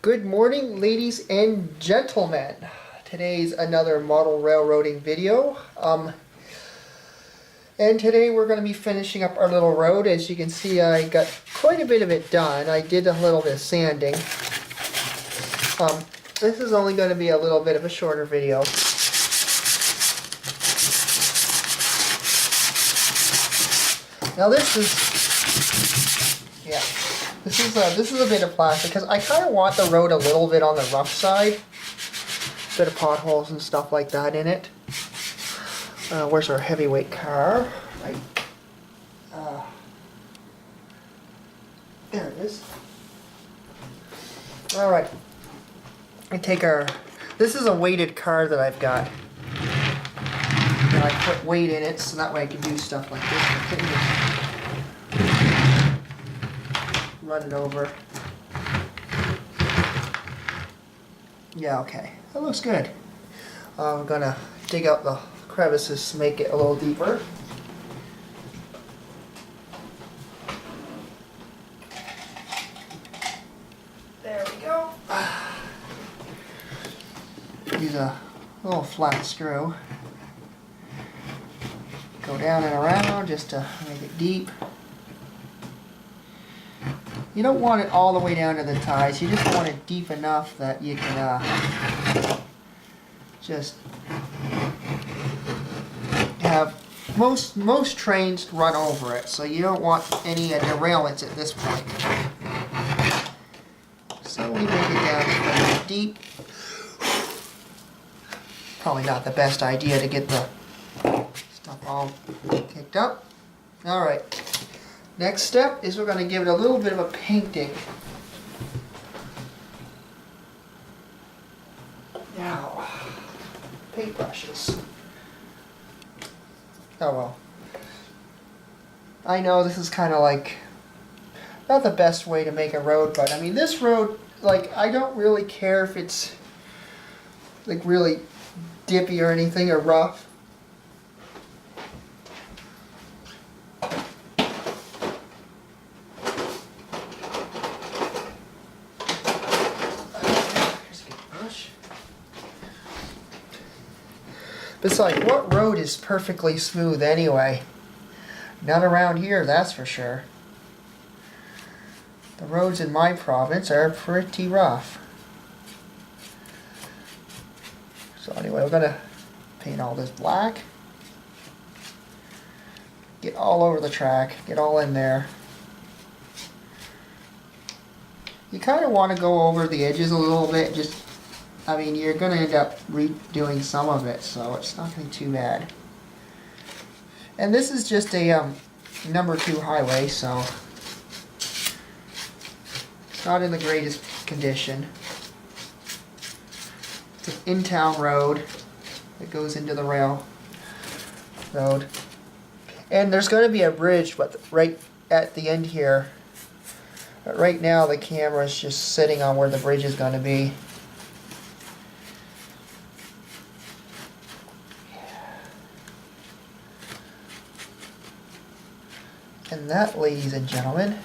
Good morning, ladies and gentlemen. Today's another model railroading video. And today we're going to be finishing up our little road. As you can see, I got quite a bit of it done. I did a little bit of sanding. This is only going to be a little bit of a shorter video. Now this is a bit of plastic because I kind of want the road a little bit on the rough side. Bit of potholes and stuff like that in it. Where's our heavyweight car? Right. There it is. All right. I take our. This is a weighted car that I've got. And I put weight in it so that way I can do stuff like this. Run it over. Yeah, okay. That looks good. I'm gonna dig out the crevices to make it a little deeper. There we go. Use a little flat screw. Go down and around just to make it deep. You don't want it all the way down to the ties. You just want it deep enough that you can just have most trains run over it. So you don't want any derailments at this point. So we make it down pretty deep. Probably not the best idea to get the stuff all kicked up. All right. Next step is we're going to give it a little bit of a painting. Now, paintbrushes. Oh well. I know this is kind of like not the best way to make a road, but I mean this road, like I don't really care if it's like really dippy or anything or rough. Besides, what road is perfectly smooth anyway? None around here, that's for sure. The roads in my province are pretty rough. So anyway, we're gonna paint all this black. Get all over the track, get all in there. You kind of want to go over the edges a little bit, just I mean, you're going to end up redoing some of it, so it's not going to be too bad. And this is just a number 2 highway, so it's not in the greatest condition. It's an in-town road that goes into the railroad. And there's going to be a bridge, but right at the end here. But right now, the camera's just sitting on where the bridge is going to be. And that, ladies and gentlemen,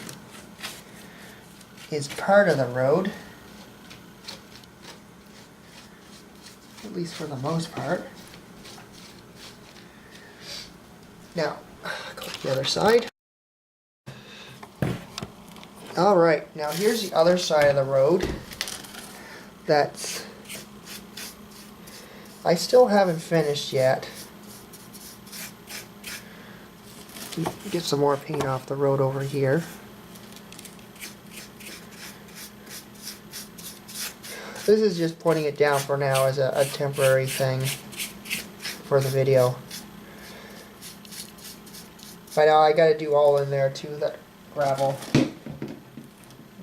is part of the road. At least for the most part. Now, go to the other side. Alright, now here's the other side of the road. That's I still haven't finished yet. Get some more paint off the road over here. This is just putting it down for now as a temporary thing for the video. But now I gotta do all in there too, that gravel,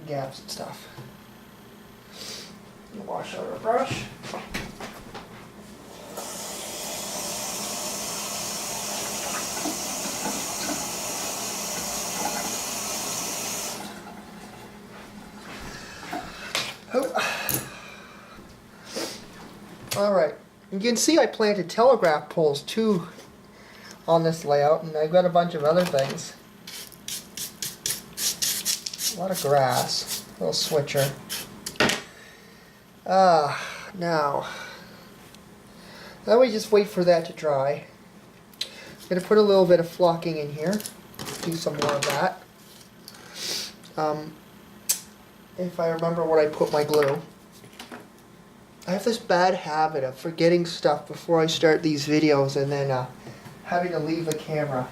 gaps and stuff. Wash out our brush. Alright, you can see I planted telegraph poles too on this layout, and I've got a bunch of other things. A lot of grass, little switcher. Now we just wait for that to dry. I'm going to put a little bit of flocking in here. Do some more of that. If I remember where I put my glue. I have this bad habit of forgetting stuff before I start these videos and then having to leave the camera.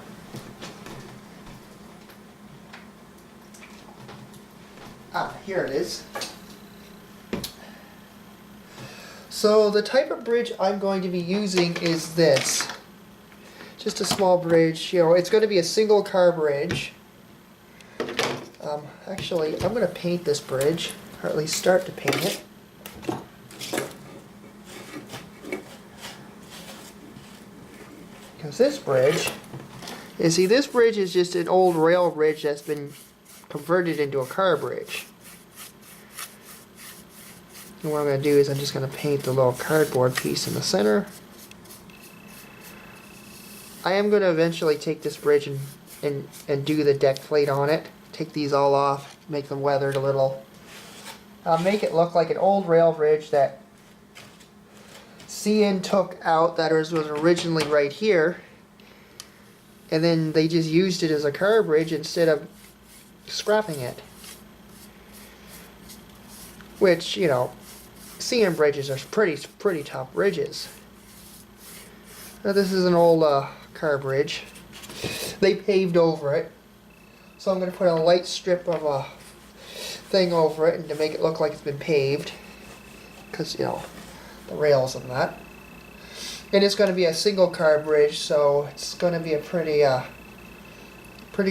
Here it is. So the type of bridge I'm going to be using is this. Just a small bridge. You know, it's going to be a single car bridge. Actually, I'm going to paint this bridge, or at least start to paint it. Because this bridge, you see, this bridge is just an old rail bridge that's been converted into a car bridge. And what I'm going to do is I'm just going to paint the little cardboard piece in the center. I am going to eventually take this bridge and do the deck plate on it. Take these all off, make them weathered a little. Make it look like an old rail bridge that CN took out that was originally right here. And then they just used it as a car bridge instead of scrapping it. Which, you know, CN bridges are pretty tough bridges. Now this is an old car bridge. They paved over it. So I'm going to put a light strip of a thing over it and to make it look like it's been paved. Because, you know, the rails and that. And it's going to be a single car bridge, so it's going to be a pretty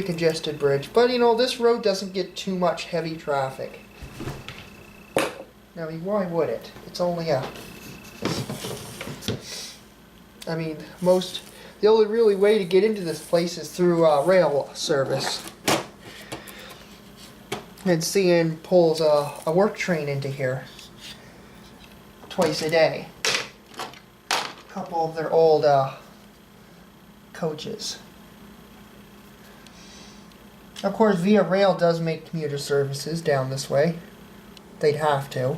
congested bridge. But, you know, this road doesn't get too much heavy traffic. I mean, why would it? It's only a... I mean, the only really way to get into this place is through rail service. And CN pulls a work train into here twice a day. A couple of their old coaches. Of course, Via Rail does make commuter services down this way. They'd have to.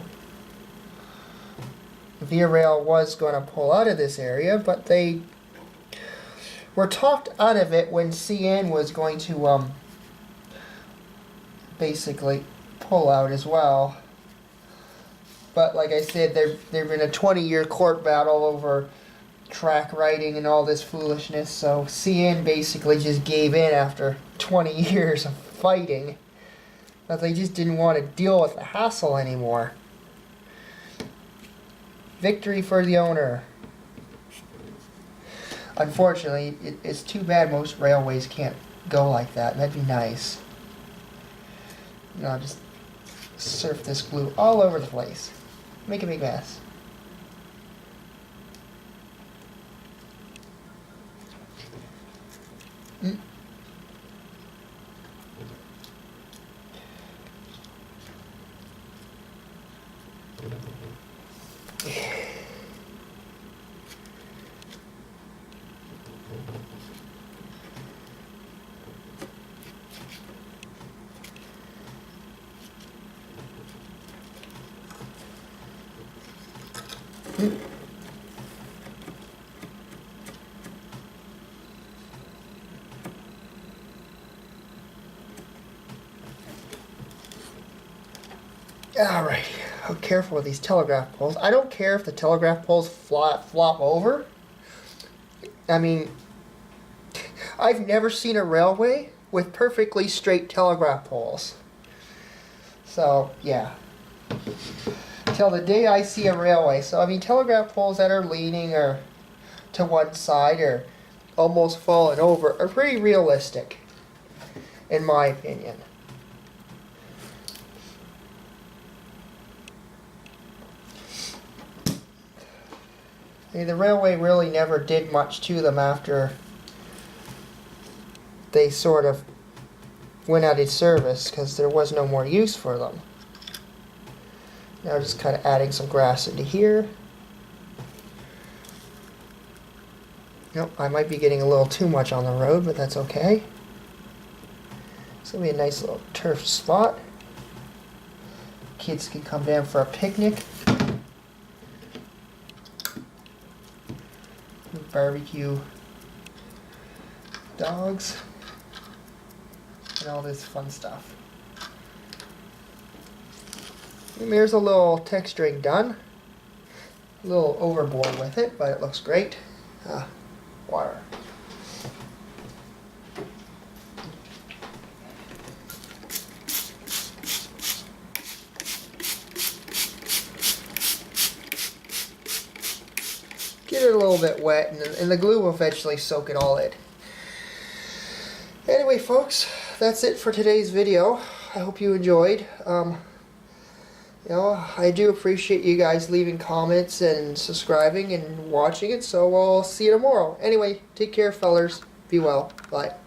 Via Rail was going to pull out of this area, but they were talked out of it when CN was going to basically pull out as well. But like I said, there've been a 20-year court battle over track writing and all this foolishness, so CN basically just gave in after 20 years of fighting. But they just didn't want to deal with the hassle anymore. Victory for the owner. Unfortunately, it's too bad most railways can't go like that. That'd be nice. You know, just surf this glue all over the place. Make a big mess. Alright, I'm careful with these telegraph poles. I don't care if the telegraph poles flop over. I mean, I've never seen a railway with perfectly straight telegraph poles. So, yeah. Till the day I see a railway. So, I mean, telegraph poles that are leaning or to one side or almost falling over are pretty realistic, in my opinion. I mean, the railway really never did much to them after they sort of went out of service because there was no more use for them. Now just kind of adding some grass into here. Nope, I might be getting a little too much on the road, but that's okay. It's going to be a nice little turf spot. Kids can come down for a picnic. barbecue dogs and all this fun stuff. And there's a little texturing done. A little overboard with it, but it looks great. Water. Get it a little bit wet, and the glue will eventually soak it all in. Anyway, folks, that's it for today's video. I hope you enjoyed. You know, I do appreciate you guys leaving comments and subscribing and watching it, so we'll see you tomorrow. Anyway, take care, fellers. Be well. Bye.